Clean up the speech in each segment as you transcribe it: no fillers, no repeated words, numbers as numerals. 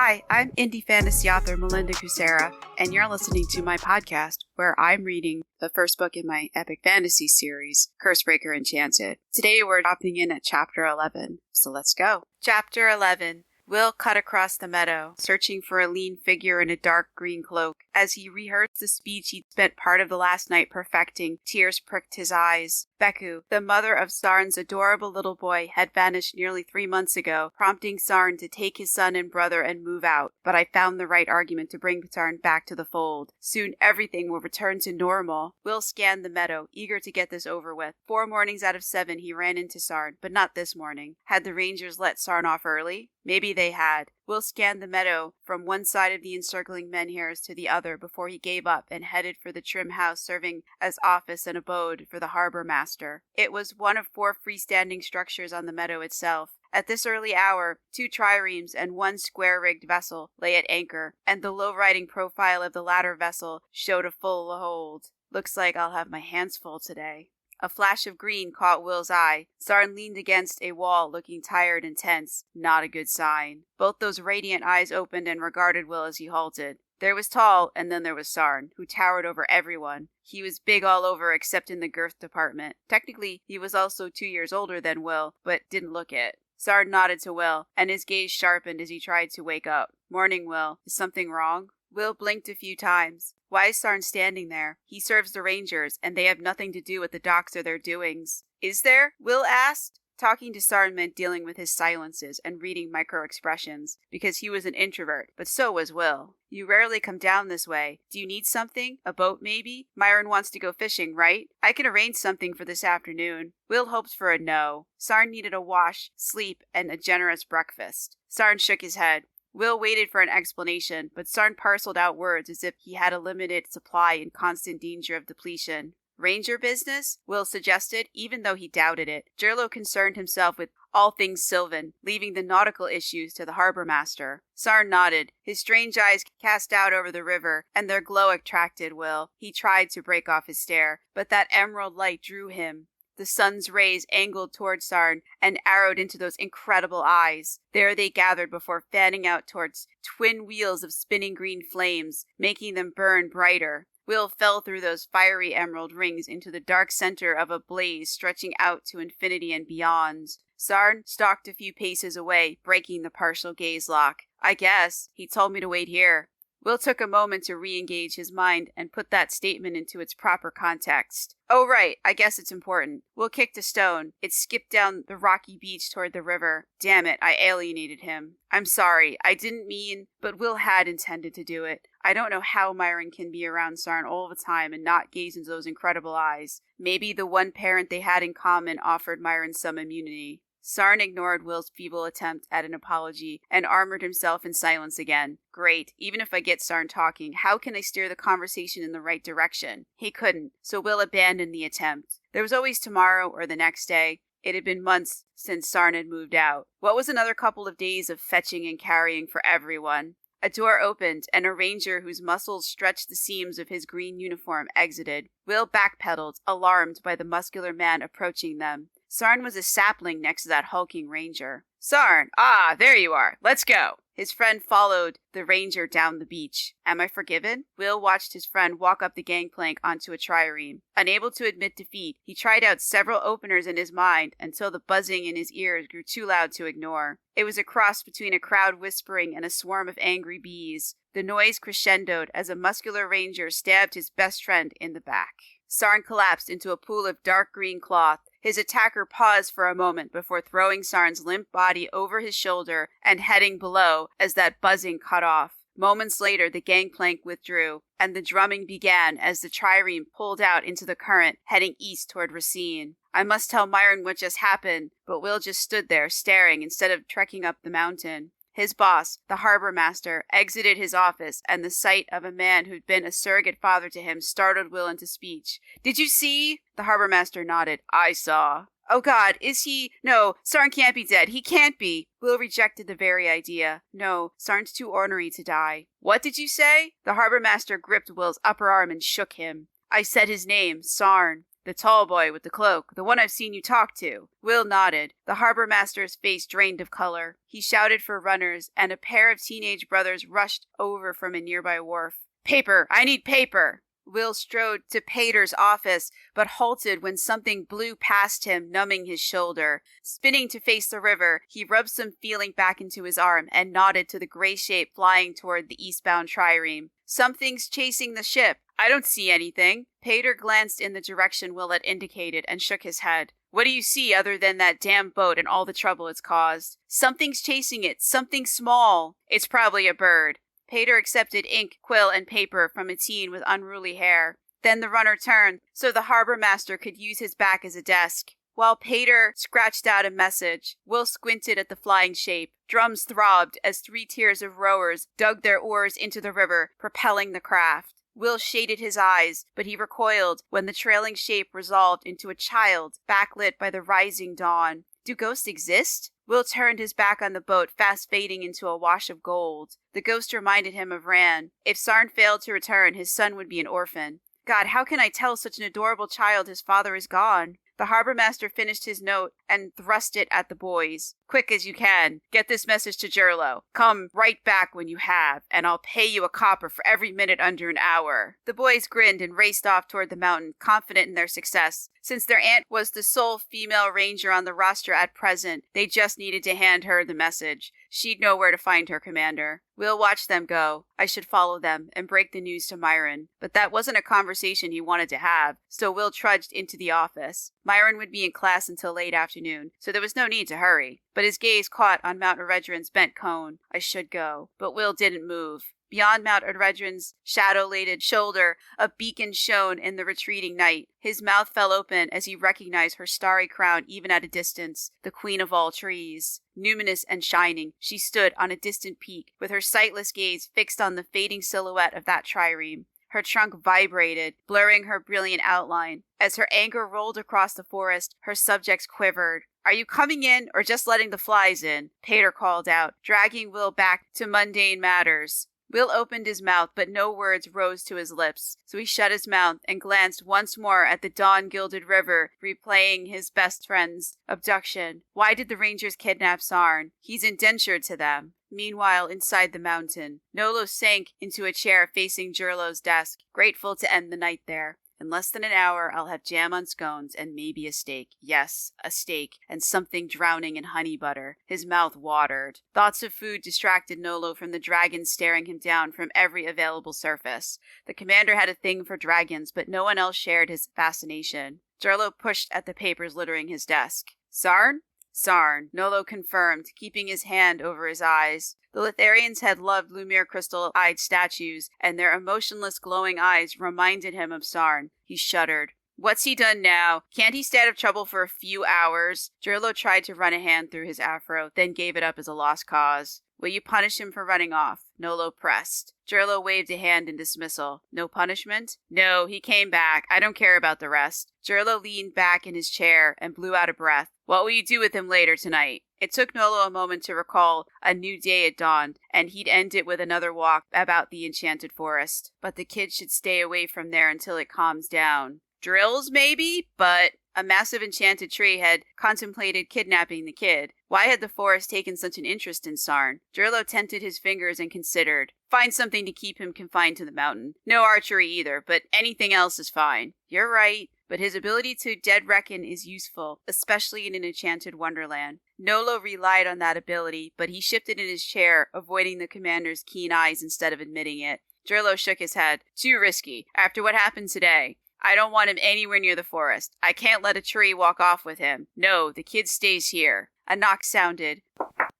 Hi, I'm indie fantasy author Melinda Kucsera, and you're listening to my podcast where I'm reading the first book in my epic fantasy series, Curse Breaker Enchanted. Today we're dropping in at Chapter 11, so let's go. Chapter 11. Will cut across the meadow, searching for a lean figure in a dark green cloak. As he rehearsed the speech he'd spent part of the last night perfecting, tears pricked his eyes. Beku, the mother of Sarn's adorable little boy, had vanished nearly 3 months ago, prompting Sarn to take his son and brother and move out. But I found the right argument to bring Sarn back to the fold. Soon everything will return to normal. Will scanned the meadow, eager to get this over with. 4 mornings out of 7 he ran into Sarn, but not this morning. Had the Rangers let Sarn off early? Maybe they had. Will scanned the meadow from one side of the encircling menhirs to the other before he gave up and headed for the trim house serving as office and abode for the harbor master. It was one of 4 freestanding structures on the meadow itself. At this early hour, 2 triremes and 1 square-rigged vessel lay at anchor, and the low-riding profile of the latter vessel showed a full hold. Looks like I'll have my hands full today. A flash of green caught Will's eye. Sarn leaned against a wall, looking tired and tense. Not a good sign. Both those radiant eyes opened and regarded Will as he halted. There was Tall, and then there was Sarn, who towered over everyone. He was big all over except in the girth department. Technically, he was also 2 years older than Will, but didn't look it. Sarn nodded to Will, and his gaze sharpened as he tried to wake up. "Morning, Will. Is something wrong?" Will blinked a few times. Why is Sarn standing there? He serves the Rangers, and they have nothing to do with the docks or their doings. Is there? Will asked. Talking to Sarn meant dealing with his silences and reading micro-expressions, because he was an introvert, but so was Will. You rarely come down this way. Do you need something? A boat, maybe? Myron wants to go fishing, right? I can arrange something for this afternoon. Will hoped for a no. Sarn needed a wash, sleep, and a generous breakfast. Sarn shook his head. Will waited for an explanation, but Sarn parceled out words as if he had a limited supply in constant danger of depletion. Ranger business? Will suggested, even though he doubted it. Jerlo concerned himself with all things Sylvan, leaving the nautical issues to the harbor master. Sarn nodded, his strange eyes cast out over the river, and their glow attracted Will. He tried to break off his stare, but that emerald light drew him. The sun's rays angled toward Sarn and arrowed into those incredible eyes. There they gathered before fanning out towards twin wheels of spinning green flames, making them burn brighter. Will fell through those fiery emerald rings into the dark center of a blaze stretching out to infinity and beyond. Sarn stalked a few paces away, breaking the partial gaze lock. "I guess. He told me to wait here." Will took a moment to re-engage his mind and put that statement into its proper context. "Oh, right. I guess it's important." Will kicked a stone. It skipped down the rocky beach toward the river. Damn it, I alienated him. "I'm sorry. I didn't mean..." But Will had intended to do it. I don't know how Myron can be around Sarn all the time and not gaze into those incredible eyes. Maybe the one parent they had in common offered Myron some immunity. Sarn ignored Will's feeble attempt at an apology and armored himself in silence again. Great, even if I get Sarn talking, how can I steer the conversation in the right direction? He couldn't, so Will abandoned the attempt. There was always tomorrow or the next day. It had been months since Sarn had moved out. What was another couple of days of fetching and carrying for everyone? A door opened, and a ranger whose muscles stretched the seams of his green uniform exited. Will backpedaled, alarmed by the muscular man approaching them. Sarn was a sapling next to that hulking ranger. "Sarn! Ah, there you are. Let's go." His friend followed the ranger down the beach. Am I forgiven? Will watched his friend walk up the gangplank onto a trireme. Unable to admit defeat, he tried out several openers in his mind until the buzzing in his ears grew too loud to ignore. It was a cross between a crowd whispering and a swarm of angry bees. The noise crescendoed as a muscular ranger stabbed his best friend in the back. Sarn collapsed into a pool of dark green cloth. His attacker paused for a moment before throwing Sarn's limp body over his shoulder and heading below as that buzzing cut off. Moments later, the gangplank withdrew, and the drumming began as the trireme pulled out into the current, heading east toward Racine. I must tell Myron what just happened, but Will just stood there, staring instead of trekking up the mountain. His boss, the harbor master, exited his office, and the sight of a man who'd been a surrogate father to him startled Will into speech. "Did you see?" The harbor master nodded. "I saw." "Oh God, is he? No, Sarn can't be dead. He can't be." Will rejected the very idea. No, Sarn's too ornery to die. "What did you say?" The harbor master gripped Will's upper arm and shook him. "I said his name, Sarn." The tall boy with the cloak, the one I've seen you talk to. Will nodded. The harbor master's face drained of color. He shouted for runners, and a pair of teenage brothers rushed over from a nearby wharf. Paper! I need paper! Will strode to Pater's office, but halted when something blew past him, numbing his shoulder. Spinning to face the river, he rubbed some feeling back into his arm and nodded to the gray shape flying toward the eastbound trireme. Something's chasing the ship. I don't see anything. Pater glanced in the direction Will had indicated and shook his head. What do you see other than that damn boat and all the trouble it's caused? Something's chasing it. Something small. It's probably a bird. Pater accepted ink, quill, and paper from a teen with unruly hair. Then the runner turned, so the harbor master could use his back as a desk. While Pater scratched out a message, Will squinted at the flying shape. Drums throbbed as 3 tiers of rowers dug their oars into the river, propelling the craft. Will shaded his eyes, but he recoiled when the trailing shape resolved into a child, backlit by the rising dawn. Do ghosts exist? Will turned his back on the boat, fast fading into a wash of gold. The ghost reminded him of Ran. If Sarn failed to return, his son would be an orphan. God, how can I tell such an adorable child his father is gone? The harbor master finished his note and thrust it at the boys. Quick as you can. Get this message to Jurlo. Come right back when you have, and I'll pay you a copper for every minute under an hour. The boys grinned and raced off toward the mountain, confident in their success. Since their aunt was the sole female ranger on the roster at present, they just needed to hand her the message. She'd know where to find her commander. We'll watch them go. I should follow them and break the news to Myron. But that wasn't a conversation he wanted to have, so Will trudged into the office. Myron would be in class until late afternoon, so there was no need to hurry. But his gaze caught on Mount Eredrin's bent cone. I should go. But Will didn't move. Beyond Mount Eredrin's shadow-laden shoulder, a beacon shone in the retreating night. His mouth fell open as he recognized her starry crown even at a distance, the queen of all trees. Numinous and shining, she stood on a distant peak, with her sightless gaze fixed on the fading silhouette of that trireme. Her trunk vibrated, blurring her brilliant outline. As her anger rolled across the forest, her subjects quivered. Are you coming in or just letting the flies in? Pater called out, dragging Will back to mundane matters. Will opened his mouth, but no words rose to his lips, so he shut his mouth and glanced once more at the dawn-gilded river, replaying his best friend's abduction. Why did the rangers kidnap Sarn? He's indentured to them. Meanwhile, inside the mountain, Nolo sank into a chair facing Jurlo's desk, grateful to end the night there. In less than an hour, I'll have jam on scones and maybe a steak. Yes, a steak, and something drowning in honey butter. His mouth watered. Thoughts of food distracted Nolo from the dragons staring him down from every available surface. The commander had a thing for dragons, but no one else shared his fascination. Jurlo pushed at the papers littering his desk. Sarn? Sarn, Nolo confirmed, keeping his hand over his eyes. The Litharians had loved Lumiere crystal-eyed statues, and their emotionless glowing eyes reminded him of Sarn. He shuddered. What's he done now? Can't he stay out of trouble for a few hours? Jurlo tried to run a hand through his afro, then gave it up as a lost cause. Will you punish him for running off? Nolo pressed. Jurlo waved a hand in dismissal. No punishment? No, he came back. I don't care about the rest. Jurlo leaned back in his chair and blew out a breath. What will you do with him later tonight? It took Nolo a moment to recall a new day had dawned, and he'd end it with another walk about the enchanted forest. But the kid should stay away from there until it calms down. Drills, maybe? But a massive enchanted tree had contemplated kidnapping the kid. Why had the forest taken such an interest in Sarn? Jurlo tented his fingers and considered. Find something to keep him confined to the mountain. No archery either, but anything else is fine. You're right, but his ability to dead reckon is useful, especially in an enchanted wonderland. Nolo relied on that ability, but he shifted in his chair, avoiding the commander's keen eyes instead of admitting it. Jurlo shook his head. Too risky, after what happened today. I don't want him anywhere near the forest. I can't let a tree walk off with him. No, the kid stays here. A knock sounded,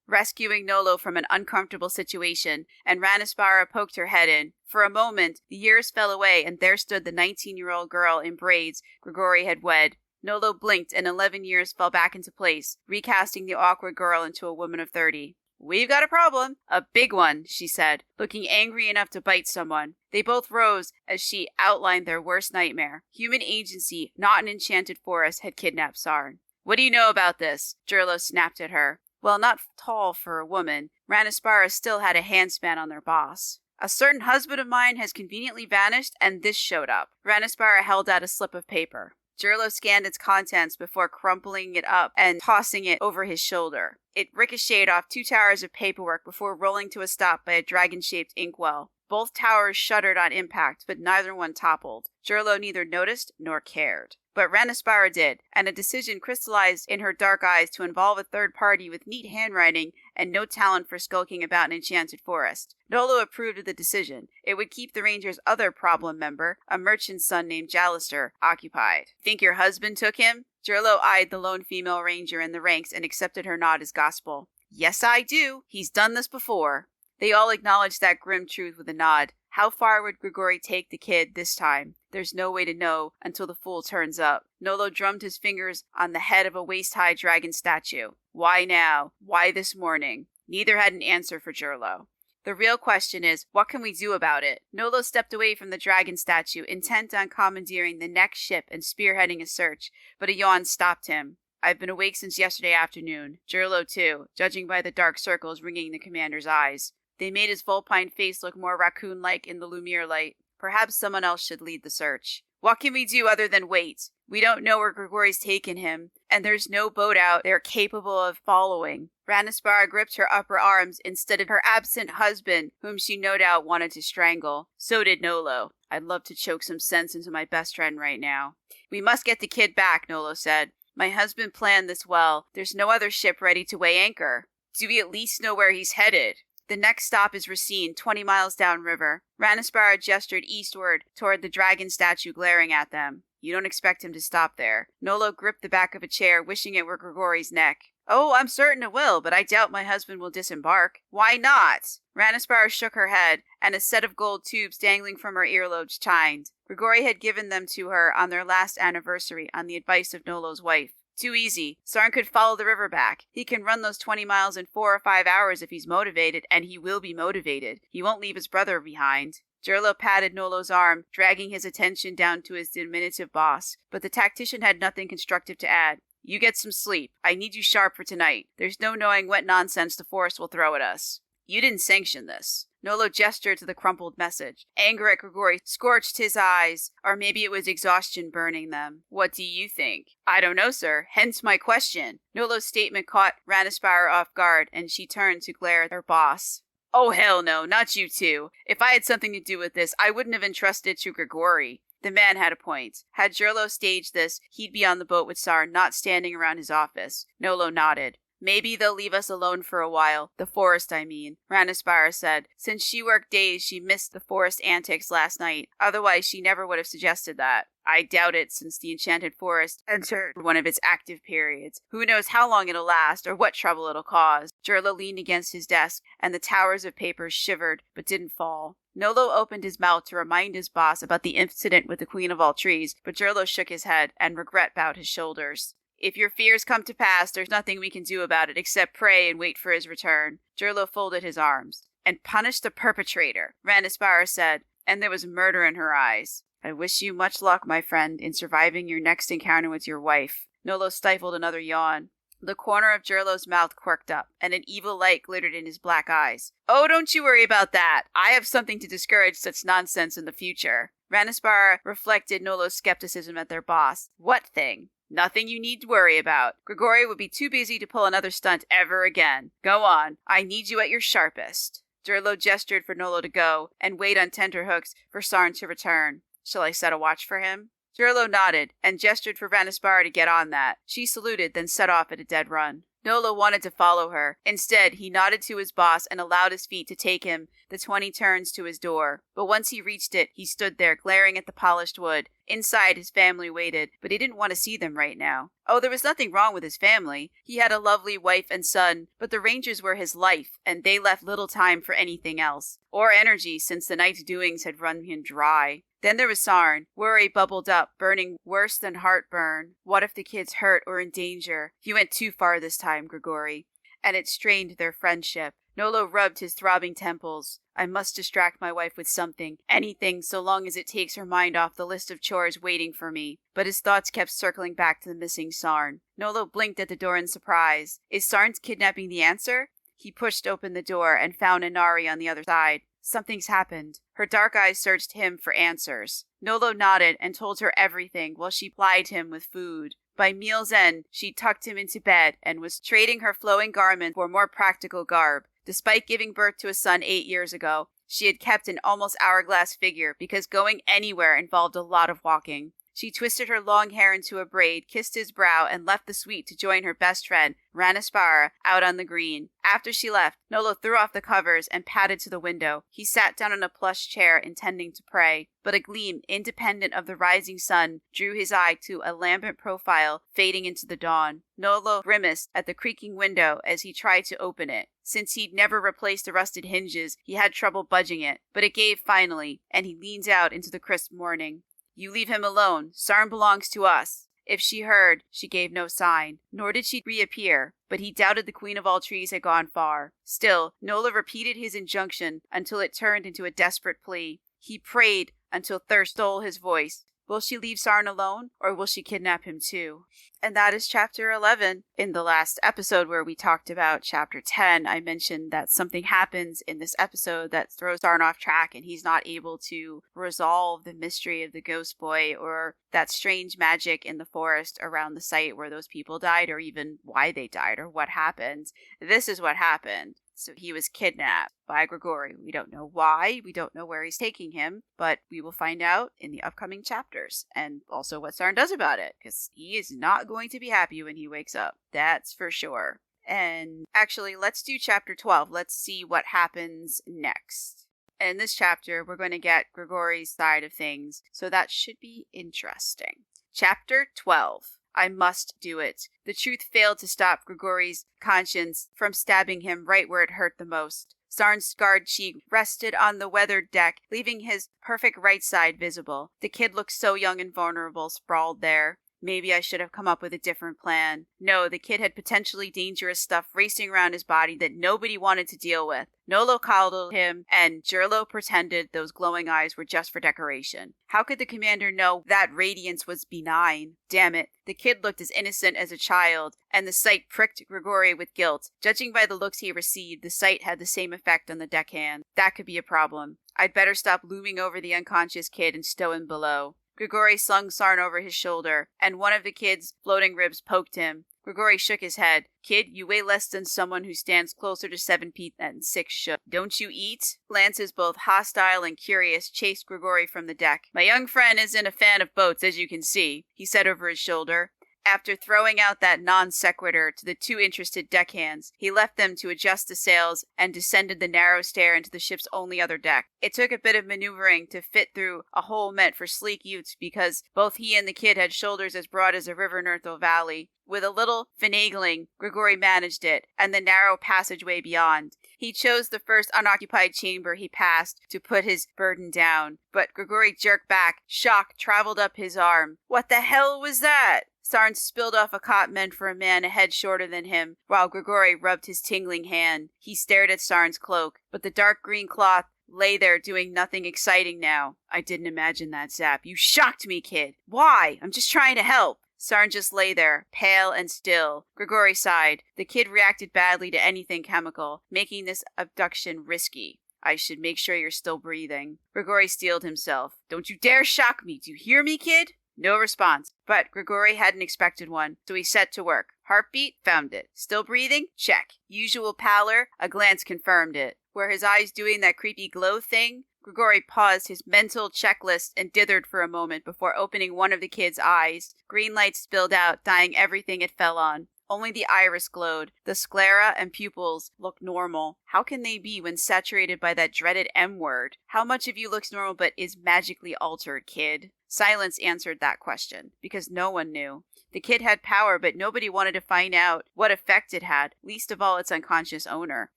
rescuing Nolo from an uncomfortable situation, and Ranispara poked her head in. For a moment, the years fell away, and there stood the 19-year-old girl in braids Grigori had wed. Nolo blinked, and 11 years fell back into place, recasting the awkward girl into a woman of 30. We've got a problem. A big one, she said, looking angry enough to bite someone. They both rose as she outlined their worst nightmare. Human agency, not an enchanted forest, had kidnapped Sarn. What do you know about this? Jurlo snapped at her. Well, not tall for a woman, Ranispara still had a handspan on their boss. A certain husband of mine has conveniently vanished, and this showed up. Ranispara held out a slip of paper. Jurlo scanned its contents before crumpling it up and tossing it over his shoulder. It ricocheted off 2 towers of paperwork before rolling to a stop by a dragon-shaped inkwell. Both towers shuddered on impact, but neither one toppled. Jurlo neither noticed nor cared. But Ranaspara did, and a decision crystallized in her dark eyes to involve a third party with neat handwriting and no talent for skulking about an enchanted forest. Nolo approved of the decision. It would keep the ranger's other problem member, a merchant's son named Jalister, occupied. Think your husband took him? Jurlo eyed the lone female ranger in the ranks and accepted her nod as gospel. Yes, I do. He's done this before. They all acknowledged that grim truth with a nod. How far would Grigori take the kid this time? There's no way to know until the fool turns up. Nolo drummed his fingers on the head of a waist-high dragon statue. Why now? Why this morning? Neither had an answer for Jurlo. The real question is, what can we do about it? Nolo stepped away from the dragon statue, intent on commandeering the next ship and spearheading a search, but a yawn stopped him. I've been awake since yesterday afternoon. Jurlo too, judging by the dark circles ringing the commander's eyes. They made his vulpine face look more raccoon-like in the Lumiere light. Perhaps someone else should lead the search. What can we do other than wait? We don't know where Grigori's taken him, and there's no boat out there capable of following. Ranaspara gripped her upper arms instead of her absent husband, whom she no doubt wanted to strangle. So did Nolo. I'd love to choke some sense into my best friend right now. We must get the kid back, Nolo said. My husband planned this well. There's no other ship ready to weigh anchor. Do we at least know where he's headed? The next stop is Racine, 20 miles downriver. Ranaspara gestured eastward toward the dragon statue glaring at them. You don't expect him to stop there. Nolo gripped the back of a chair, wishing it were Grigori's neck. Oh, I'm certain it will, but I doubt my husband will disembark. Why not? Ranaspara shook her head, and a set of gold tubes dangling from her earlobes chimed. Grigori had given them to her on their last anniversary on the advice of Nolo's wife. Too easy. Sarn could follow the river back. He can run those 20 miles in 4 or 5 hours if he's motivated, and he will be motivated. He won't leave his brother behind. Jurlo patted Nolo's arm, dragging his attention down to his diminutive boss, but the tactician had nothing constructive to add. You get some sleep. I need you sharp for tonight. There's no knowing what nonsense the forest will throw at us. You didn't sanction this. Nolo gestured to the crumpled message. Anger at Grigori scorched his eyes, or maybe it was exhaustion burning them. What do you think? I don't know, sir. Hence my question. Nolo's statement caught Ranaspara off guard, and she turned to glare at her boss. Oh, hell no, not you two. If I had something to do with this, I wouldn't have entrusted it to Grigori. The man had a point. Had Jurlo staged this, he'd be on the boat with Sarn, not standing around his office. Nolo nodded. Maybe they'll leave us alone for a while. The forest, I mean, Ranaspara said. Since she worked days, she missed the forest antics last night. Otherwise, she never would have suggested that. I doubt it, since the enchanted forest entered one of its active periods. Who knows how long it'll last, or what trouble it'll cause. Jurlo leaned against his desk, and the towers of paper shivered, but didn't fall. Nolo opened his mouth to remind his boss about the incident with the Queen of All Trees, but Jurlo shook his head, and regret bowed his shoulders. If your fears come to pass, there's nothing we can do about it except pray and wait for his return. Jurlo folded his arms. And punish the perpetrator, Ranaspara said, and there was murder in her eyes. I wish you much luck, my friend, in surviving your next encounter with your wife. Nolo stifled another yawn. The corner of Jurlo's mouth quirked up, and an evil light glittered in his black eyes. Oh, don't you worry about that. I have something to discourage such nonsense in the future. Ranaspara reflected Nolo's skepticism at their boss. What thing? Nothing you need to worry about. Grigori would be too busy to pull another stunt ever again. Go on. I need you at your sharpest. Jurlo gestured for Nolo to go, and wait on tenterhooks for Sarn to return. Shall I set a watch for him? Jurlo nodded, and gestured for Ranaspara to get on that. She saluted, then set off at a dead run. Nolo wanted to follow her. Instead, he nodded to his boss and allowed his feet to take him the 20 turns to his door. But once he reached it, he stood there, glaring at the polished wood. Inside, his family waited, but he didn't want to see them right now. Oh, there was nothing wrong with his family. He had a lovely wife and son, but the Rangers were his life, and they left little time for anything else. Or energy, since the night's doings had run him dry. Then there was Sarn. Worry bubbled up, burning worse than heartburn. What if the kid's hurt or in danger? You went too far this time, Grigori. And it strained their friendship. Nolo rubbed his throbbing temples. I must distract my wife with something, anything, so long as it takes her mind off the list of chores waiting for me. But his thoughts kept circling back to the missing Sarn. Nolo blinked at the door in surprise. Is Sarn's kidnapping the answer? He pushed open the door and found Inari on the other side. Something's happened. Her dark eyes searched him for answers. Nolo nodded and told her everything while she plied him with food. By meal's end, she tucked him into bed and was trading her flowing garment for more practical garb. Despite giving birth to a son 8 years ago, she had kept an almost hourglass figure because going anywhere involved a lot of walking. She twisted her long hair into a braid, kissed his brow, and left the suite to join her best friend, Ranaspara, out on the green. After she left, Nolo threw off the covers and padded to the window. He sat down on a plush chair, intending to pray, but a gleam, independent of the rising sun, drew his eye to a lambent profile fading into the dawn. Nolo grimaced at the creaking window as he tried to open it. Since he'd never replaced the rusted hinges, he had trouble budging it, but it gave finally, and he leaned out into the crisp morning. You leave him alone. Sarn belongs to us. If she heard, she gave no sign, nor did she reappear, but he doubted the Queen of All Trees had gone far. Still, Nola repeated his injunction until it turned into a desperate plea. He prayed until thirst stole his voice. Will she leave Sarn alone, or will she kidnap him too? And that is chapter 11. In the last episode where we talked about chapter 10, I mentioned that something happens in this episode that throws Sarn off track and he's not able to resolve the mystery of the ghost boy or that strange magic in the forest around the site where those people died, or even why they died or what happened. This is what happened. So he was kidnapped by Grigori. We don't know why, we don't know where he's taking him, but we will find out in the upcoming chapters, and also what Sarn does about it, because he is not going to be happy when he wakes up. That's for sure. And actually, let's do chapter 12. Let's see what happens next. In this chapter, we're going to get Grigori's side of things, so that should be interesting. Chapter 12. I must do it. The truth failed to stop Grigori's conscience from stabbing him right where it hurt the most. Sarn's scarred cheek rested on the weathered deck, leaving his perfect right side visible. The kid looked so young and vulnerable, sprawled there. Maybe I should have come up with a different plan. No, the kid had potentially dangerous stuff racing around his body that nobody wanted to deal with. Nolo coddled him, and Jurlo pretended those glowing eyes were just for decoration. How could the commander know that radiance was benign? Damn it, the kid looked as innocent as a child, and the sight pricked Grigori with guilt. Judging by the looks he received, the sight had the same effect on the deckhand. That could be a problem. I'd better stop looming over the unconscious kid and stow him below. Grigori slung Sarn over his shoulder, and one of the kid's floating ribs poked him. Grigori shook his head. Kid, you weigh less than someone who stands closer to 7 feet and 6 should. Don't you eat? Glances both hostile and curious chased Grigori from the deck. My young friend isn't a fan of boats, as you can see, he said over his shoulder. After throwing out that non sequitur to the two interested deckhands, he left them to adjust the sails and descended the narrow stair into the ship's only other deck. It took a bit of maneuvering to fit through a hole meant for sleek youths because both he and the kid had shoulders as broad as a river Nerthal Valley. With a little finagling, Grigori managed it, and the narrow passageway beyond. He chose the first unoccupied chamber he passed to put his burden down, but Grigori jerked back. Shock traveled up his arm. What the hell was that? Sarn spilled off a cot meant for a man a head shorter than him, while Grigori rubbed his tingling hand. He stared at Sarn's cloak, but the dark green cloth lay there doing nothing exciting now. I didn't imagine that, Zap. You shocked me, kid. Why? I'm just trying to help. Sarn just lay there, pale and still. Grigori sighed. The kid reacted badly to anything chemical, making this abduction risky. I should make sure you're still breathing. Grigori steeled himself. Don't you dare shock me. Do you hear me, kid? No response, but Grigori hadn't expected one, so he set to work. Heartbeat? Found it. Still breathing? Check. Usual pallor? A glance confirmed it. Were his eyes doing that creepy glow thing? Grigori paused his mental checklist and dithered for a moment before opening one of the kid's eyes. Green light spilled out, dyeing everything it fell on. Only the iris glowed. The sclera and pupils looked normal. How can they be when saturated by that dreaded M word? How much of you looks normal but is magically altered, kid? Silence answered that question, because no one knew. The kid had power, but nobody wanted to find out what effect it had, least of all its unconscious owner.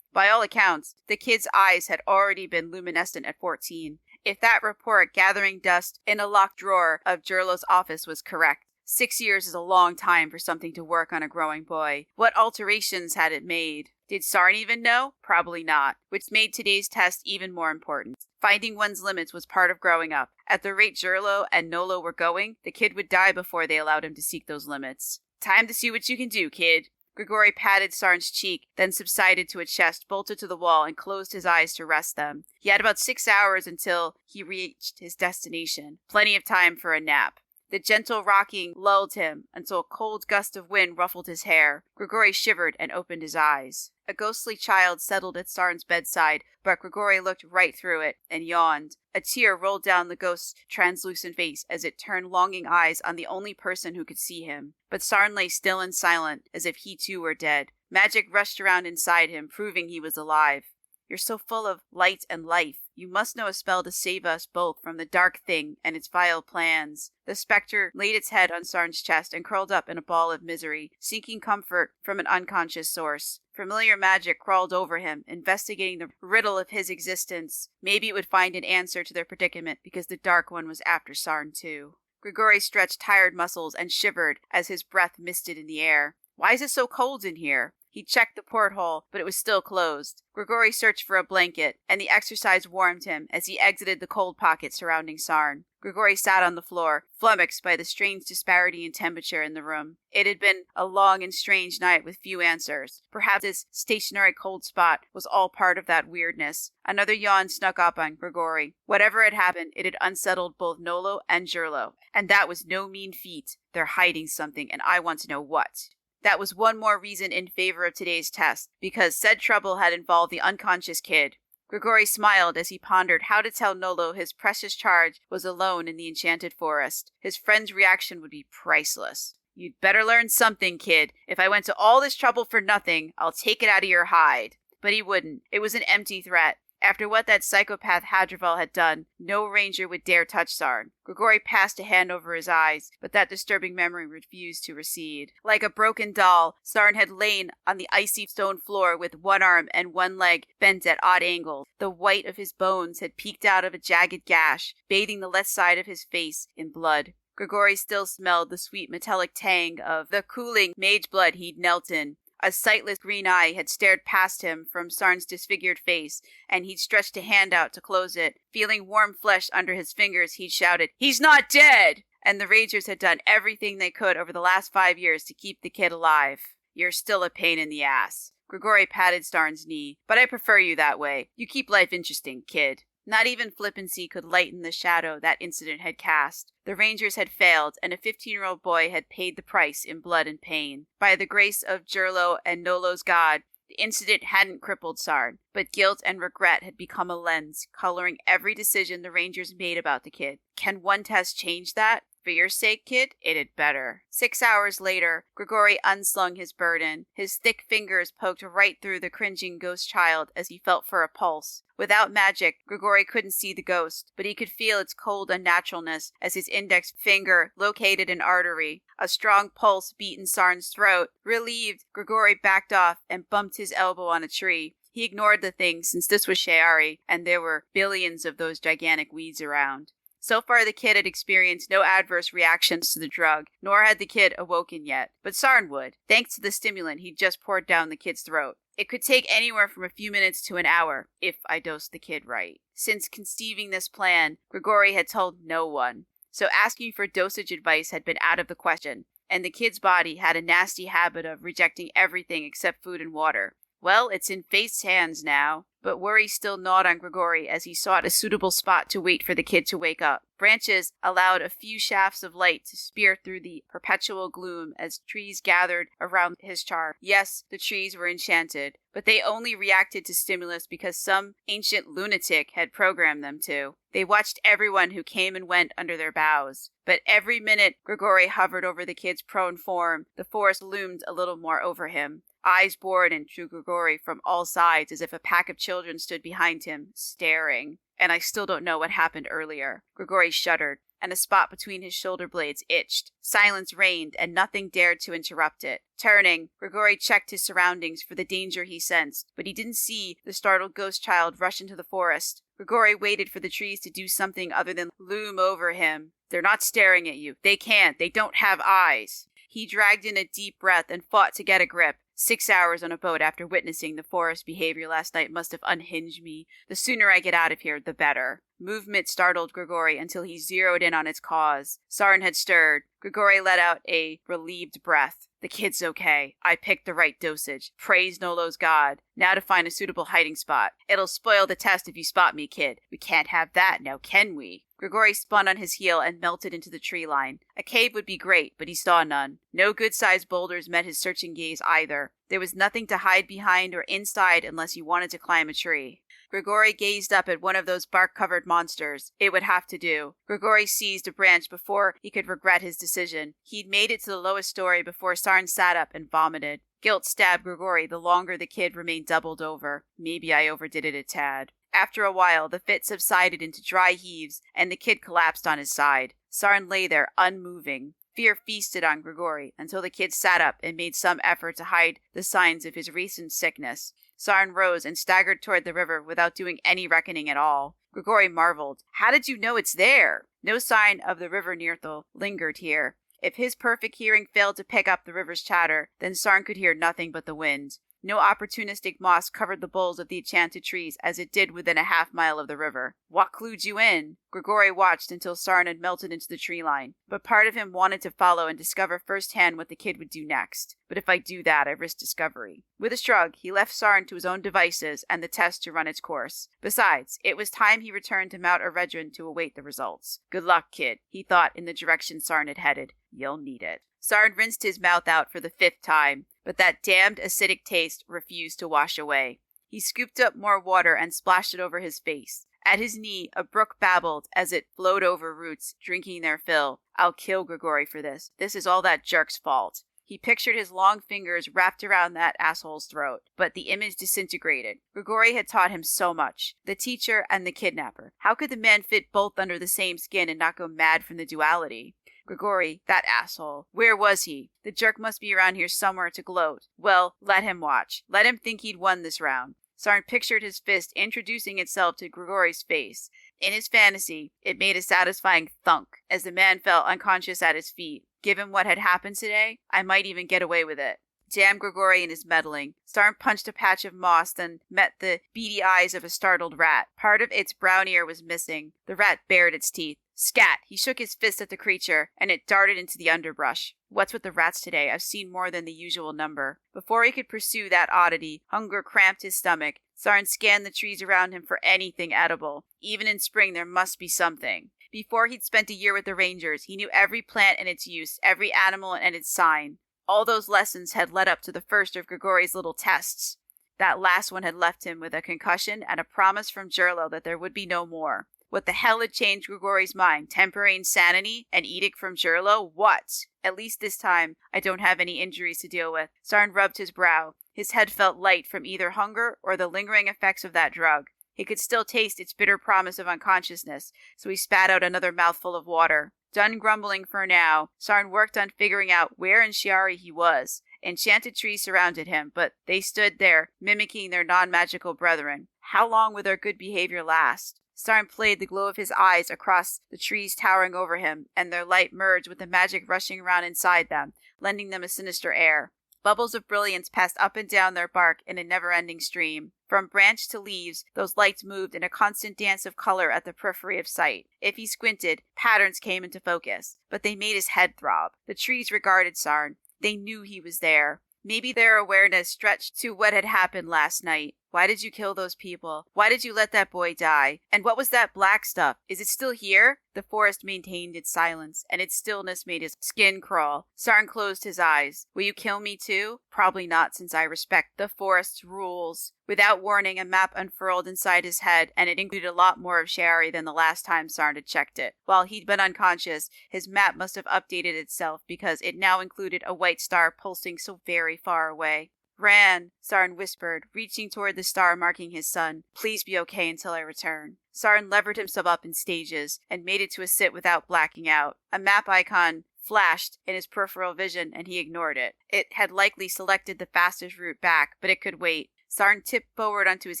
By all accounts, the kid's eyes had already been luminescent at 14. If that report gathering dust in a locked drawer of Jurlo's office was correct, 6 years is a long time for something to work on a growing boy. What alterations had it made? Did Sarn even know? Probably not, which made today's test even more important. Finding one's limits was part of growing up. At the rate Jurlo and Nolo were going, the kid would die before they allowed him to seek those limits. Time to see what you can do, kid. Grigori patted Sarn's cheek, then subsided to a chest bolted to the wall and closed his eyes to rest them. He had about 6 hours until he reached his destination. Plenty of time for a nap. The gentle rocking lulled him until a cold gust of wind ruffled his hair. Grigori shivered and opened his eyes. A ghostly child settled at Sarn's bedside, but Grigori looked right through it and yawned. A tear rolled down the ghost's translucent face as it turned longing eyes on the only person who could see him. But Sarn lay still and silent, as if he too were dead. Magic rushed around inside him, proving he was alive. You're so full of light and life. You must know a spell to save us both from the dark thing and its vile plans. The specter laid its head on Sarn's chest and curled up in a ball of misery, seeking comfort from an unconscious source. Familiar magic crawled over him, investigating the riddle of his existence. Maybe it would find an answer to their predicament, because the Dark One was after Sarn too. Grigori stretched tired muscles and shivered as his breath misted in the air. Why is it so cold in here? He checked the porthole, but it was still closed. Grigori searched for a blanket, and the exercise warmed him as he exited the cold pocket surrounding Sarn. Grigori sat on the floor, flummoxed by the strange disparity in temperature in the room. It had been a long and strange night with few answers. Perhaps this stationary cold spot was all part of that weirdness. Another yawn snuck up on Grigori. Whatever had happened, it had unsettled both Nolo and Jurlo, and that was no mean feat. They're hiding something, and I want to know what. That was one more reason in favor of today's test, because said trouble had involved the unconscious kid. Grigori smiled as he pondered how to tell Nolo his precious charge was alone in the enchanted forest. His friend's reaction would be priceless. You'd better learn something, kid. If I went to all this trouble for nothing, I'll take it out of your hide. But he wouldn't. It was an empty threat. After what that psychopath Hadrival had done, no ranger would dare touch Sarn. Grigori passed a hand over his eyes, but that disturbing memory refused to recede. Like a broken doll, Sarn had lain on the icy stone floor with one arm and one leg bent at odd angles. The white of his bones had peeked out of a jagged gash, bathing the left side of his face in blood. Grigori still smelled the sweet metallic tang of the cooling mage blood he'd knelt in. A sightless green eye had stared past him from Sarn's disfigured face, and he'd stretched a hand out to close it. Feeling warm flesh under his fingers, he'd shouted, "He's not dead!" And the Rangers had done everything they could over the last 5 years to keep the kid alive. You're still a pain in the ass. Grigori patted Sarn's knee. But I prefer you that way. You keep life interesting, kid. Not even flippancy could lighten the shadow that incident had cast. The Rangers had failed, and a 15-year-old boy had paid the price in blood and pain. By the grace of Jurlo and Nolo's god, the incident hadn't crippled Sarn, but guilt and regret had become a lens, coloring every decision the Rangers made about the kid. Can one test change that? For your sake, kid, it had better. 6 hours later, Grigori unslung his burden. His thick fingers poked right through the cringing ghost child as he felt for a pulse. Without magic, Grigori couldn't see the ghost, but he could feel its cold unnaturalness as his index finger located an artery. A strong pulse beat in Sarn's throat. Relieved, Grigori backed off and bumped his elbow on a tree. He ignored the thing since this was Sheari, and there were billions of those gigantic weeds around. So far, the kid had experienced no adverse reactions to the drug, nor had the kid awoken yet. But Sarn would, thanks to the stimulant he'd just poured down the kid's throat. It could take anywhere from a few minutes to an hour, if I dosed the kid right. Since conceiving this plan, Grigori had told no one, so asking for dosage advice had been out of the question, and the kid's body had a nasty habit of rejecting everything except food and water. Well, it's in Fate's hands now. But worry still gnawed on Grigori as he sought a suitable spot to wait for the kid to wake up. Branches allowed a few shafts of light to spear through the perpetual gloom as trees gathered around his charge. Yes, the trees were enchanted, but they only reacted to stimulus because some ancient lunatic had programmed them to. They watched everyone who came and went under their boughs. But every minute Grigori hovered over the kid's prone form, the forest loomed a little more over him. Eyes bored into Grigori from all sides as if a pack of children stood behind him, staring. And I still don't know what happened earlier. Grigori shuddered, and a spot between his shoulder blades itched. Silence reigned, and nothing dared to interrupt it. Turning, Grigori checked his surroundings for the danger he sensed, but he didn't see the startled ghost child rush into the forest. Grigori waited for the trees to do something other than loom over him. They're not staring at you. They can't. They don't have eyes. He dragged in a deep breath and fought to get a grip. 6 hours on a boat after witnessing the forest behavior last night must have unhinged me. The sooner I get out of here, the better. Movement startled Grigori until he zeroed in on its cause. Sarn had stirred. Grigori let out a relieved breath. The kid's okay. I picked the right dosage. Praise Nolo's god. Now to find a suitable hiding spot. It'll spoil the test if you spot me, kid. We can't have that now, can we? Grigori spun on his heel and melted into the tree line. A cave would be great, but he saw none. No good-sized boulders met his searching gaze either. There was nothing to hide behind or inside unless you wanted to climb a tree. Grigori gazed up at one of those bark-covered monsters. It would have to do. Grigori seized a branch before he could regret his decision. He'd made it to the lowest story before Sarn sat up and vomited. Guilt stabbed Grigori the longer the kid remained doubled over. Maybe I overdid it a tad. After a while, the fit subsided into dry heaves, and the kid collapsed on his side. Sarn lay there, unmoving. Fear feasted on Grigori until the kid sat up and made some effort to hide the signs of his recent sickness. Sarn rose and staggered toward the river without doing any reckoning at all. Grigori marveled. How did you know it's there? No sign of the river Nirthal lingered here. If his perfect hearing failed to pick up the river's chatter, then Sarn could hear nothing but the wind. No opportunistic moss covered the boles of the enchanted trees as it did within a half-mile of the river. What clued you in? Grigori watched until Sarn had melted into the tree line, but part of him wanted to follow and discover firsthand what the kid would do next. But if I do that, I risk discovery. With a shrug, he left Sarn to his own devices and the test to run its course. Besides, it was time he returned to Mount Eredrin to await the results. Good luck, kid, he thought in the direction Sarn had headed. You'll need it. Sarn rinsed his mouth out for the 5th time, but that damned acidic taste refused to wash away. He scooped up more water and splashed it over his face. At his knee, a brook babbled as it flowed over roots, drinking their fill. I'll kill Grigori for this. This is all that jerk's fault. He pictured his long fingers wrapped around that asshole's throat, but the image disintegrated. Grigori had taught him so much. The teacher and the kidnapper. How could the man fit both under the same skin and not go mad from the duality? Grigori, that asshole. Where was he? The jerk must be around here somewhere to gloat. Well, let him watch. Let him think he'd won this round. Sarn pictured his fist introducing itself to Grigori's face. In his fantasy, it made a satisfying thunk as the man fell unconscious at his feet. Given what had happened today, I might even get away with it. Damn Grigori and his meddling. Sarn punched a patch of moss, then met the beady eyes of a startled rat. Part of its brown ear was missing. The rat bared its teeth. Scat! He shook his fist at the creature, and it darted into the underbrush. What's with the rats today? I've seen more than the usual number. Before he could pursue that oddity, hunger cramped his stomach. Sarn scanned the trees around him for anything edible. Even in spring, there must be something. Before he'd spent a year with the Rangers, he knew every plant and its use, every animal and its sign. All those lessons had led up to the first of Grigori's little tests. That last one had left him with a concussion and a promise from Jurlo that there would be no more. What the hell had changed Grigori's mind? Temporary insanity? An edict from Jurlo? What? At least this time, I don't have any injuries to deal with. Sarn rubbed his brow. His head felt light from either hunger or the lingering effects of that drug. He could still taste its bitter promise of unconsciousness, so he spat out another mouthful of water. Done grumbling for now, Sarn worked on figuring out where in Shiari he was. Enchanted trees surrounded him, but they stood there, mimicking their non-magical brethren. How long would their good behavior last? Sarn played the glow of his eyes across the trees towering over him, and their light merged with the magic rushing around inside them, lending them a sinister air. Bubbles of brilliance passed up and down their bark in a never-ending stream. From branch to leaves, those lights moved in a constant dance of color at the periphery of sight. If he squinted, patterns came into focus, but they made his head throb. The trees regarded Sarn. They knew he was there. Maybe their awareness stretched to what had happened last night. Why did you kill those people? Why did you let that boy die? And what was that black stuff? Is it still here? The forest maintained its silence, and its stillness made his skin crawl. Sarn closed his eyes. Will you kill me too? Probably not, since I respect the forest's rules. Without warning, a map unfurled inside his head, and it included a lot more of Shiari than the last time Sarn had checked it. While he'd been unconscious, his map must have updated itself because it now included a white star pulsing so very far away. Ran, Sarn whispered, reaching toward the star marking his sun. Please be okay until I return. Sarn levered himself up in stages and made it to a sit without blacking out. A map icon flashed in his peripheral vision and he ignored it. It had likely selected the fastest route back, but it could wait. Sarn tipped forward onto his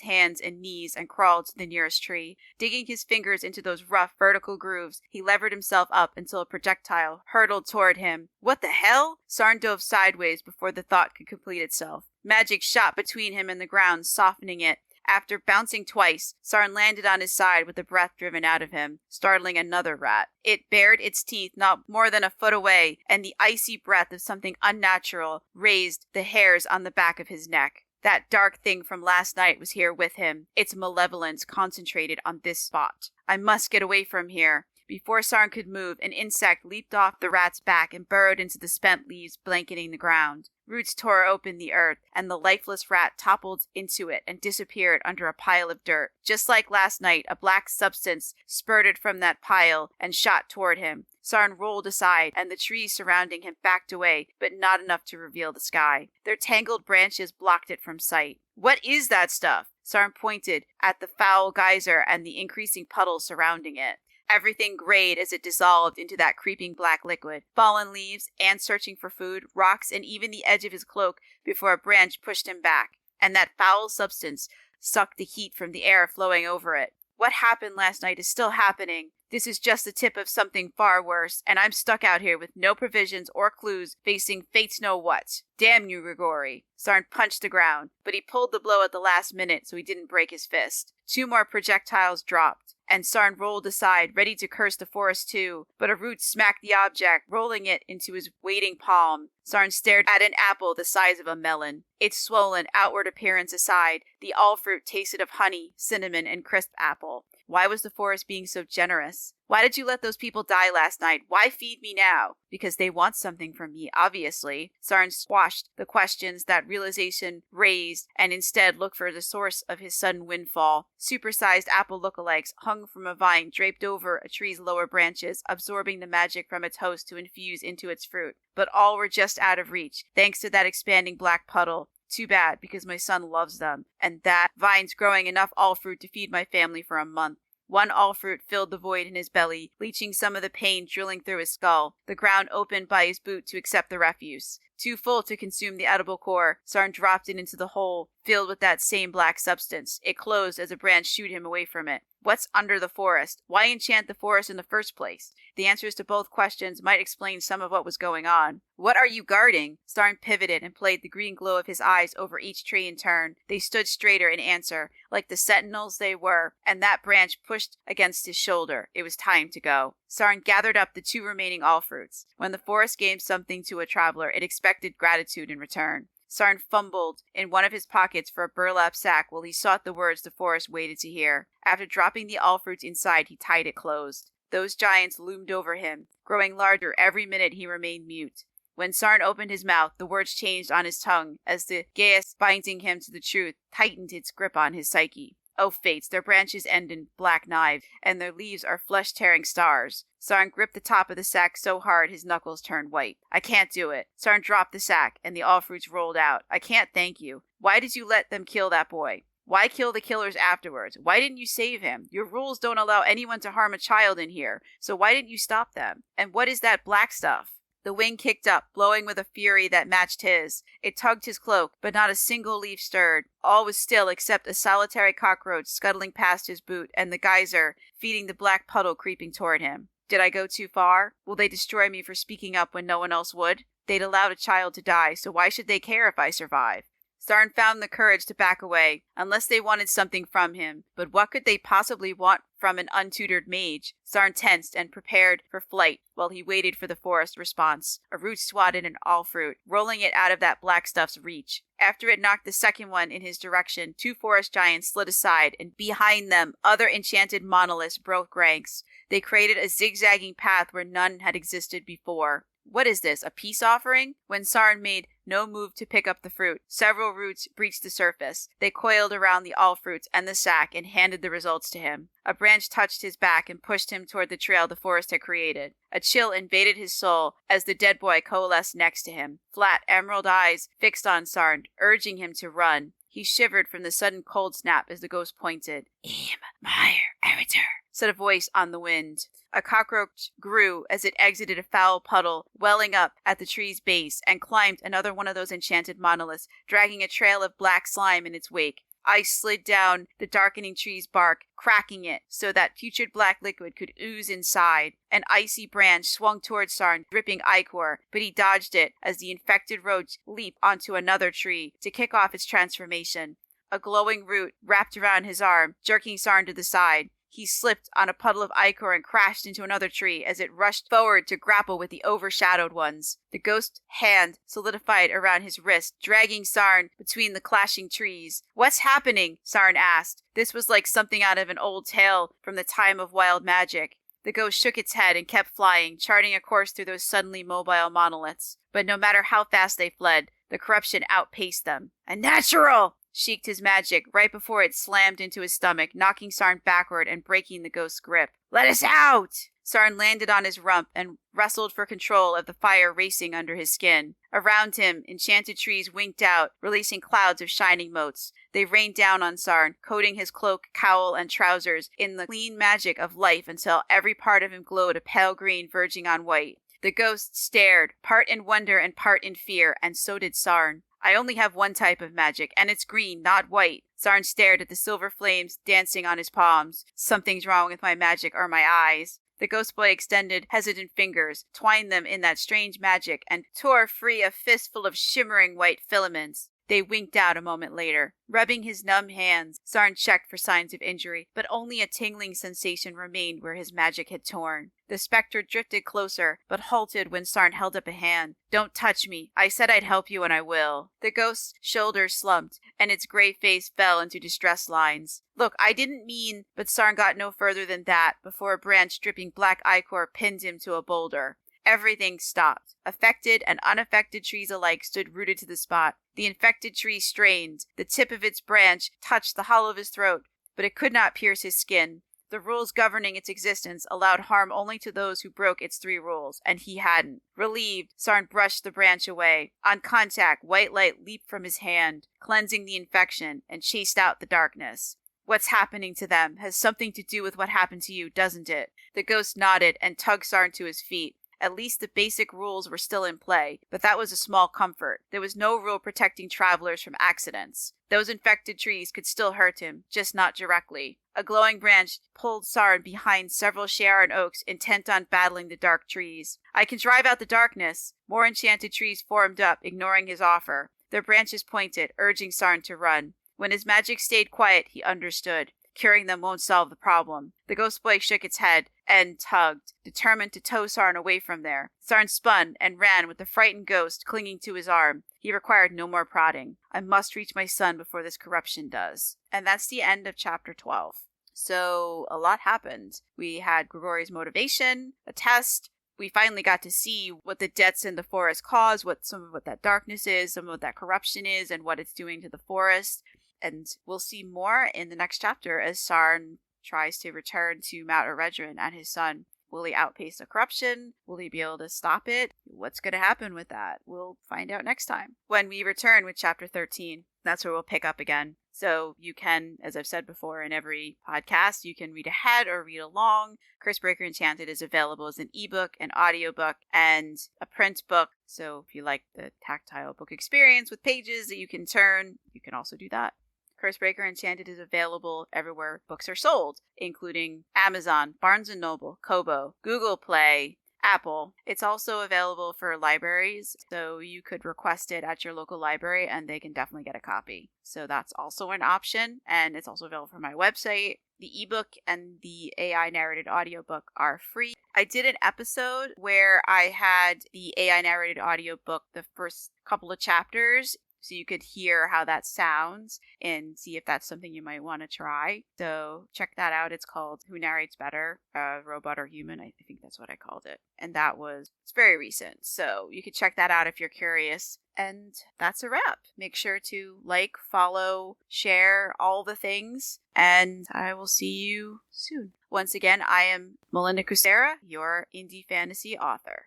hands and knees and crawled to the nearest tree. Digging his fingers into those rough, vertical grooves, he levered himself up until a projectile hurtled toward him. What the hell? Sarn dove sideways before the thought could complete itself. Magic shot between him and the ground, softening it. After bouncing twice, Sarn landed on his side with the breath driven out of him, startling another rat. It bared its teeth not more than a foot away, and the icy breath of something unnatural raised the hairs on the back of his neck. That dark thing from last night was here with him, its malevolence concentrated on this spot. I must get away from here. Before Sarn could move, an insect leaped off the rat's back and burrowed into the spent leaves blanketing the ground. Roots tore open the earth, and the lifeless rat toppled into it and disappeared under a pile of dirt. Just like last night, a black substance spurted from that pile and shot toward him. Sarn rolled aside, and the trees surrounding him backed away, but not enough to reveal the sky. Their tangled branches blocked it from sight. What is that stuff? Sarn pointed at the foul geyser and the increasing puddles surrounding it. Everything grayed as it dissolved into that creeping black liquid. Fallen leaves, ants searching for food, rocks, and even the edge of his cloak before a branch pushed him back. And that foul substance sucked the heat from the air flowing over it. What happened last night is still happening. This is just the tip of something far worse, and I'm stuck out here with no provisions or clues, facing fate's know what. Damn you, Grigori. Sarn punched the ground, but he pulled the blow at the last minute so he didn't break his fist. 2 more projectiles dropped, and Sarn rolled aside, ready to curse the forest too, but a root smacked the object, rolling it into his waiting palm. Sarn stared at an apple the size of a melon. Its swollen outward appearance aside, the all-fruit tasted of honey, cinnamon, and crisp apple. Why was the forest being so generous? Why did you let those people die last night? Why feed me now? Because they want something from me, obviously. Sarn squashed the questions that realization raised and instead looked for the source of his sudden windfall. Supersized apple lookalikes hung from a vine draped over a tree's lower branches, absorbing the magic from its host to infuse into its fruit. But all were just out of reach, thanks to that expanding black puddle. Too bad, because my son loves them, and that vine's growing enough all-fruit to feed my family for a month. One all-fruit filled the void in his belly, leaching some of the pain drilling through his skull. The ground opened by his boot to accept the refuse. Too full to consume the edible core, Sarn dropped it into the hole, filled with that same black substance. It closed as a branch shooed him away from it. What's under the forest? Why enchant the forest in the first place? The answers to both questions might explain some of what was going on. What are you guarding? Sarn pivoted and played the green glow of his eyes over each tree in turn. They stood straighter in answer, like the sentinels they were, and that branch pushed against his shoulder. It was time to go. Sarn gathered up the 2 remaining all-fruits. When the forest gave something to a traveler, it expected gratitude in return. Sarn fumbled in one of his pockets for a burlap sack while he sought the words the forest waited to hear. After dropping the all-fruits inside, he tied it closed. Those giants loomed over him, growing larger every minute he remained mute. When Sarn opened his mouth, the words changed on his tongue as the gaze binding him to the truth tightened its grip on his psyche. Oh fates, their branches end in black knives, and their leaves are flesh-tearing stars. Sarn gripped the top of the sack so hard his knuckles turned white. I can't do it. Sarn dropped the sack, and the all-fruits rolled out. I can't thank you. Why did you let them kill that boy? Why kill the killers afterwards? Why didn't you save him? Your rules don't allow anyone to harm a child in here, so why didn't you stop them? And what is that black stuff? The wind kicked up, blowing with a fury that matched his. It tugged his cloak, but not a single leaf stirred. All was still except a solitary cockroach scuttling past his boot and the geyser feeding the black puddle creeping toward him. Did I go too far? Will they destroy me for speaking up when no one else would? They'd allowed a child to die, so why should they care if I survive? Sarn found the courage to back away, unless they wanted something from him. But what could they possibly want from an untutored mage? Sarn tensed and prepared for flight while he waited for the forest response. A root swatted an all-fruit, rolling it out of that black stuff's reach. After it knocked the second one in his direction, 2 forest giants slid aside, and behind them, other enchanted monoliths broke ranks. They created a zigzagging path where none had existed before. What is this, a peace offering? When Sarn made no move to pick up the fruit, several roots breached the surface. They coiled around the all-fruits and the sack and handed the results to him. A branch touched his back and pushed him toward the trail the forest had created. A chill invaded his soul as the dead boy coalesced next to him. Flat, emerald eyes fixed on Sarn, urging him to run. He shivered from the sudden cold snap as the ghost pointed. Im, Meyer, Eritor, said a voice on the wind. A cockroach grew as it exited a foul puddle, welling up at the tree's base, and climbed another one of those enchanted monoliths, dragging a trail of black slime in its wake. Ice slid down the darkening tree's bark, cracking it so that putrid black liquid could ooze inside. An icy branch swung towards Sarn, dripping ichor, but he dodged it as the infected roach leaped onto another tree to kick off its transformation. A glowing root wrapped around his arm, jerking Sarn to the side. He slipped on a puddle of ichor and crashed into another tree as it rushed forward to grapple with the overshadowed ones. The ghost hand solidified around his wrist, dragging Sarn between the clashing trees. "What's happening?" Sarn asked. This was like something out of an old tale from the time of wild magic. The ghost shook its head and kept flying, charting a course through those suddenly mobile monoliths. But no matter how fast they fled, the corruption outpaced them. "Unnatural!" shrieked his magic right before it slammed into his stomach, knocking Sarn backward and breaking the ghost's grip. "Let us out!" Sarn landed on his rump and wrestled for control of the fire racing under his skin. Around him, enchanted trees winked out, releasing clouds of shining motes. They rained down on Sarn, coating his cloak, cowl, and trousers in the clean magic of life until every part of him glowed a pale green verging on white. The ghost stared, part in wonder and part in fear, and so did Sarn. "I only have one type of magic, and it's green, not white." Sarn stared at the silver flames dancing on his palms. "Something's wrong with my magic or my eyes." The ghost boy extended hesitant fingers, twined them in that strange magic, and tore free a fistful of shimmering white filaments. They winked out a moment later. Rubbing his numb hands, Sarn checked for signs of injury, but only a tingling sensation remained where his magic had torn. The specter drifted closer, but halted when Sarn held up a hand. "Don't touch me. I said I'd help you and I will." The ghost's shoulders slumped, and its gray face fell into distress lines. "Look, I didn't mean..." But Sarn got no further than that before a branch dripping black ichor pinned him to a boulder. Everything stopped. Affected and unaffected trees alike stood rooted to the spot. The infected tree strained. The tip of its branch touched the hollow of his throat, but it could not pierce his skin. The rules governing its existence allowed harm only to those who broke its 3 rules, and he hadn't. Relieved, Sarn brushed the branch away. On contact, white light leaped from his hand, cleansing the infection, and chased out the darkness. "What's happening to them has something to do with what happened to you, doesn't it?" The ghost nodded and tugged Sarn to his feet. At least the basic rules were still in play, but that was a small comfort. There was no rule protecting travelers from accidents. Those infected trees could still hurt him, just not directly. A glowing branch pulled Sarn behind several Sharon oaks intent on battling the dark trees. "I can drive out the darkness." More enchanted trees formed up, ignoring his offer. Their branches pointed, urging Sarn to run. When his magic stayed quiet, he understood. Curing them won't solve the problem. The ghost boy shook its head and tugged, determined to tow Sarn away from there. Sarn spun and ran with the frightened ghost clinging to his arm. He required no more prodding. "I must reach my son before this corruption does." And that's the end of chapter 12. So a lot happened. We had Grigori's motivation, a test. We finally got to see what the deaths in the forest caused, what some of what that darkness is, some of what that corruption is, and what it's doing to the forest. And we'll see more in the next chapter as Sarn tries to return to Mount Eredrin and his son. Will he outpace the corruption? Will he be able to stop it? What's going to happen with that? We'll find out next time when we return with chapter 13. That's where we'll pick up again. So you can, as I've said before in every podcast, you can read ahead or read along. Curse Breaker Enchanted is available as an ebook, an audiobook, and a print book. So if you like the tactile book experience with pages that you can turn, you can also do that. Curse Breaker Enchanted is available everywhere books are sold, including Amazon, Barnes & Noble, Kobo, Google Play, Apple. It's also available for libraries, so you could request it at your local library and they can definitely get a copy. So that's also an option, and it's also available from my website. The ebook and the AI narrated audiobook are free. I did an episode where I had the AI narrated audiobook, the first couple of chapters, so you could hear how that sounds and see if that's something you might want to try. So check that out. It's called Who Narrates Better, Robot or Human? I think that's what I called it. And it's very recent. So you could check that out if you're curious. And that's a wrap. Make sure to like, follow, share, all the things. And I will see you soon. Once again, I am Melinda Kucsera, your indie fantasy author.